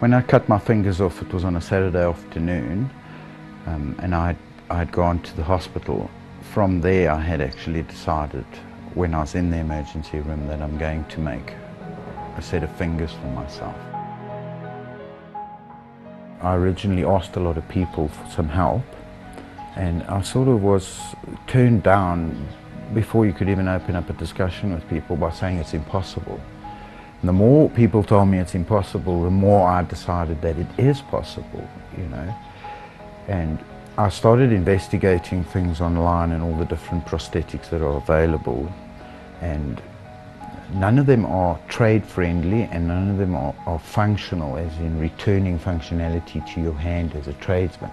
When I cut my fingers off, it was on a Saturday afternoon, and I'd gone to the hospital. From there, I had actually decided, when I was in the emergency room, that I'm going to make a set of fingers for myself. I originally asked a lot of people for some help, and I sort of was turned down before you could even open up a discussion with people by saying it's impossible. And the more people told me it's impossible, the more I decided that it is possible, you know. And I started investigating things online and all the different prosthetics that are available, and none of them are trade friendly and none of them are functional, as in returning functionality to your hand as a tradesman.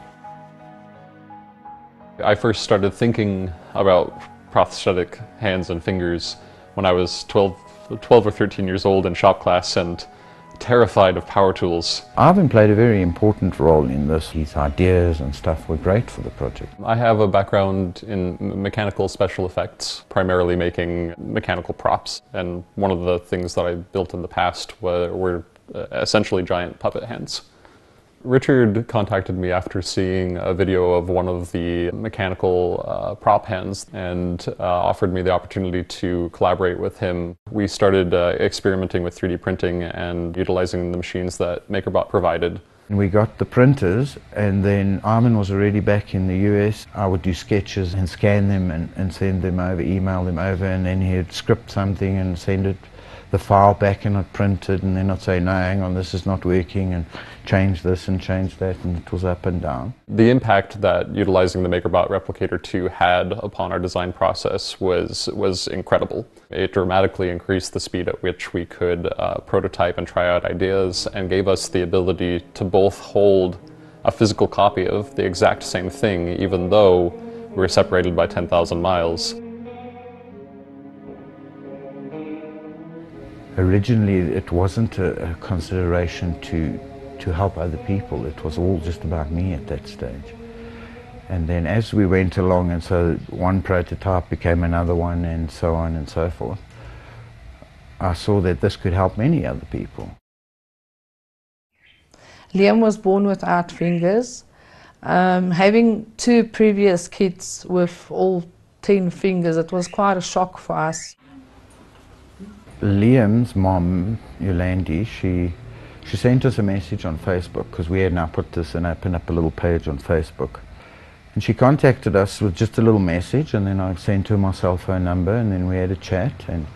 I first started thinking about prosthetic hands and fingers when I was 12 or 13 years old in shop class and terrified of power tools. Ivan played a very important role in this. His ideas and stuff were great for the project. I have a background in mechanical special effects, primarily making mechanical props, and one of the things that I built in the past were essentially giant puppet hands. Richard contacted me after seeing a video of one of the mechanical prop hands and offered me the opportunity to collaborate with him. We started experimenting with 3D printing and utilizing the machines that MakerBot provided. We got the printers, and then Ivan was already back in the US. I would do sketches and scan them and send them over, email them over, and then he'd script something and send it, the file back, and I'd print it, and then I'd say, no, hang on, this is not working, and change this and change that, and it was up and down. The impact that utilizing the MakerBot Replicator 2 had upon our design process was incredible. It dramatically increased the speed at which we could prototype and try out ideas, and gave us the ability to both hold a physical copy of the exact same thing, even though we were separated by 10,000 miles. Originally, it wasn't a consideration to help other people. It was all just about me at that stage. And then as we went along, and so one prototype became another one, and so on and so forth, I saw that this could help many other people. Liam was born without fingers. Having two previous kids with all 10 fingers, it was quite a shock for us. Liam's mom, Yolandi, she sent us a message on Facebook, because we had now put this and opened up a little page on Facebook. And she contacted us with just a little message, and then I sent her my cell phone number, and then we had a chat, and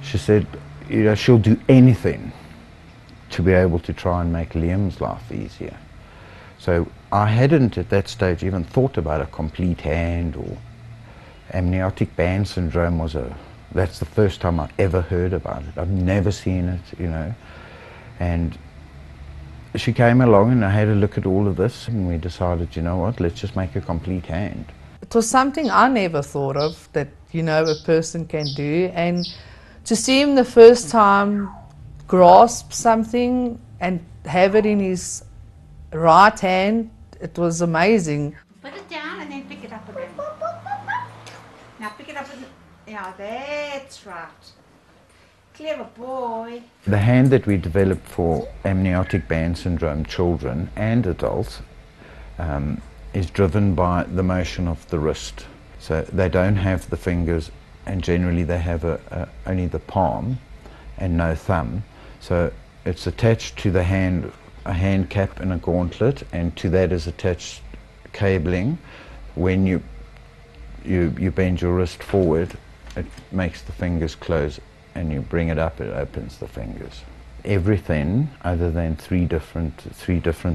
she said, you know, she'll do anything to be able to try and make Liam's life easier. So I hadn't at that stage even thought about a complete hand, or amniotic band syndrome that's the first time I've ever heard about it. I've never seen it, you know. And she came along and I had a look at all of this, and we decided, you know what, let's just make a complete hand. It was something I never thought of, that, you know, a person can do. And to see him the first time grasp something and have it in his right hand, it was amazing. Put it down and then pick it up again. Now pick it up and... Yeah, that's right. Clever boy. The hand that we developed for amniotic band syndrome children and adults is driven by the motion of the wrist. So they don't have the fingers, and generally they have only the palm and no thumb. So it's attached to the hand, a hand cap and a gauntlet, and to that is attached cabling. When you bend your wrist forward, it makes the fingers close, and you bring it up, it opens the fingers. Everything other than three different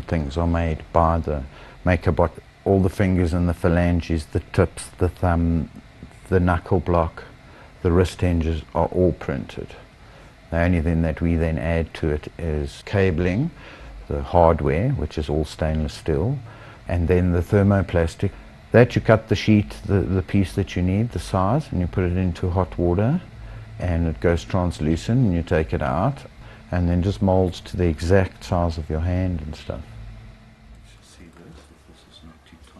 things are made by the MakerBot. All the fingers and the phalanges, the tips, the thumb, the knuckle block, the wrist hinges are all printed. The only thing that we then add to it is cabling, the hardware, which is all stainless steel, and then the thermoplastic. That you cut the sheet, the piece that you need, the size, and you put it into hot water, and it goes translucent, and you take it out, and then just molds to the exact size of your hand and stuff.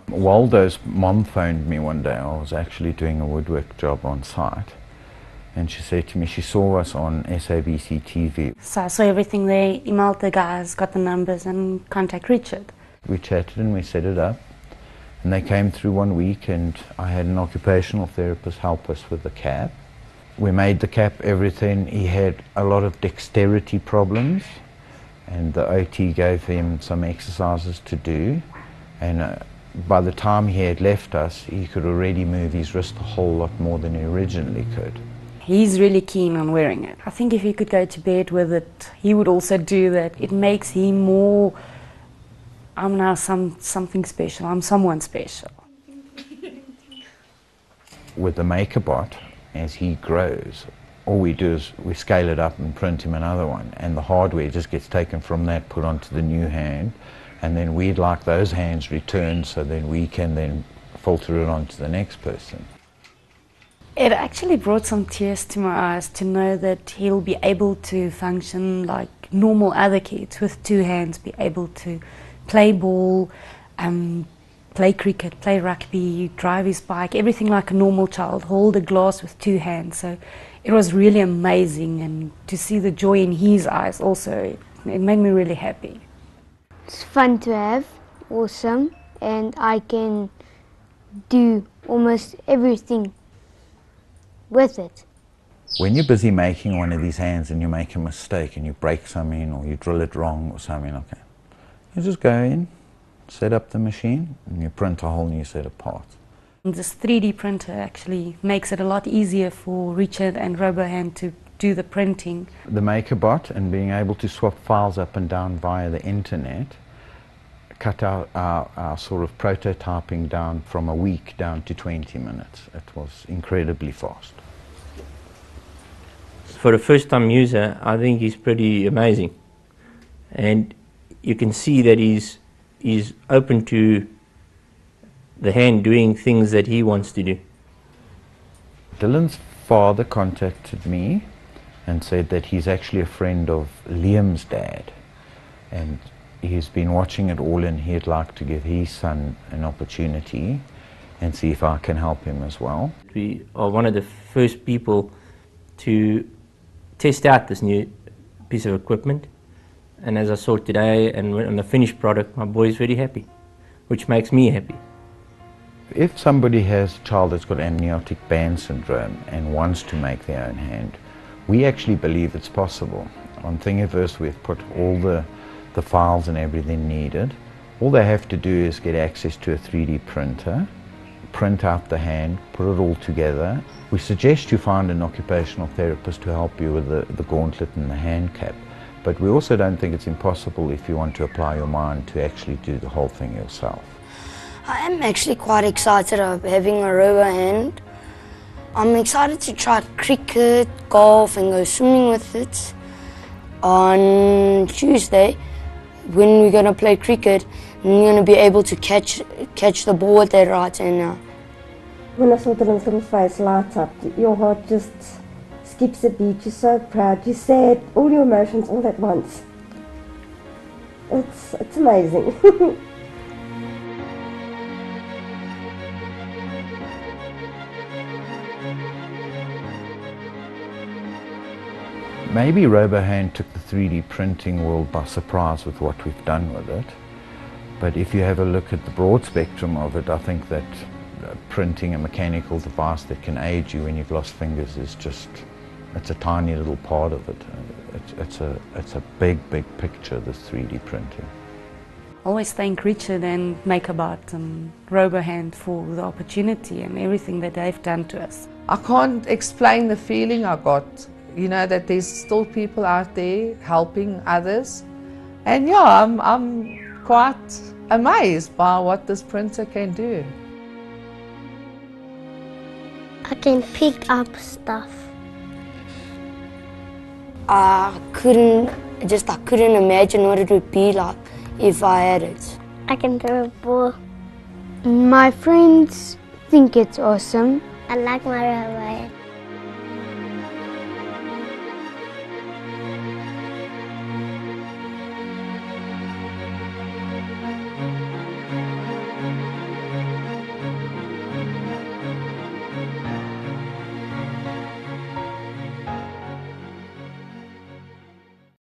Waldo's mom phoned me one day. I was actually doing a woodwork job on site, And she said to me, she saw us on SABC TV. So I saw everything there, emailed the guys, got the numbers and contact Richard. We chatted and we set it up. And they came through one week and I had an occupational therapist help us with the cap. We made the cap, everything. He had a lot of dexterity problems and the OT gave him some exercises to do. And by the time he had left us, he could already move his wrist a whole lot more than he originally could. He's really keen on wearing it. I think if he could go to bed with it, he would also do that. It makes him more, I'm now something special, I'm someone special. With the MakerBot, as he grows, all we do is we scale it up and print him another one, and the hardware just gets taken from that, put onto the new hand, and then we'd like those hands returned so then we can then filter it onto the next person. It actually brought some tears to my eyes to know that he'll be able to function like normal other kids with two hands, be able to play ball, play cricket, play rugby, drive his bike, everything like a normal child, hold a glass with two hands. So it was really amazing, and to see the joy in his eyes also, it made me really happy. It's fun to have, awesome, and I can do almost everything with it. When you're busy making one of these hands and you make a mistake and you break something or you drill it wrong or something like that, you just go in, set up the machine, and you print a whole new set of parts. This 3D printer actually makes it a lot easier for Richard and Robohand to do the printing. The MakerBot and being able to swap files up and down via the internet cut our sort of prototyping down from a week down to 20 minutes. It was incredibly fast. For a first-time user, I think he's pretty amazing, and you can see that he's open to the hand doing things that he wants to do. Dylan's father contacted me and said that he's actually a friend of Liam's dad, and he's been watching it all and he'd like to give his son an opportunity and see if I can help him as well. We are one of the first people to test out this new piece of equipment, and as I saw today and on the finished product, my boy is very happy, which makes me happy. If somebody has a child that's got amniotic band syndrome and wants to make their own hand, we actually believe it's possible. On Thingiverse we've put all the files and everything needed. All they have to do is get access to a 3D printer, print out the hand, put it all together. We suggest you find an occupational therapist to help you with the gauntlet and the hand cap, but we also don't think it's impossible if you want to apply your mind to actually do the whole thing yourself. I am actually quite excited of having a Robohand. I'm excited to try cricket, golf and go swimming with it. On Tuesday, when we're going to play cricket, I'm going to be able to catch the ball at that right and now. When I saw Dylan's little face light up, your heart just skips a beat. You're so proud, you're sad, all your emotions all at once. It's amazing. Maybe Robohand took the 3D printing world by surprise with what we've done with it, but if you have a look at the broad spectrum of it, I think that printing a mechanical device that can aid you when you've lost fingers is just, it's a tiny little part of it. It's a big picture, this 3D printing. Always thank Richard and MakerBot and Robohand for the opportunity and everything that they've done to us. I can't explain the feeling I got, you know, that there's still people out there helping others. And yeah, I'm quite amazed by what this printer can do. I can pick up stuff. I couldn't imagine what it would be like if I had it. I can throw a ball. My friends think it's awesome. I like my Robohand.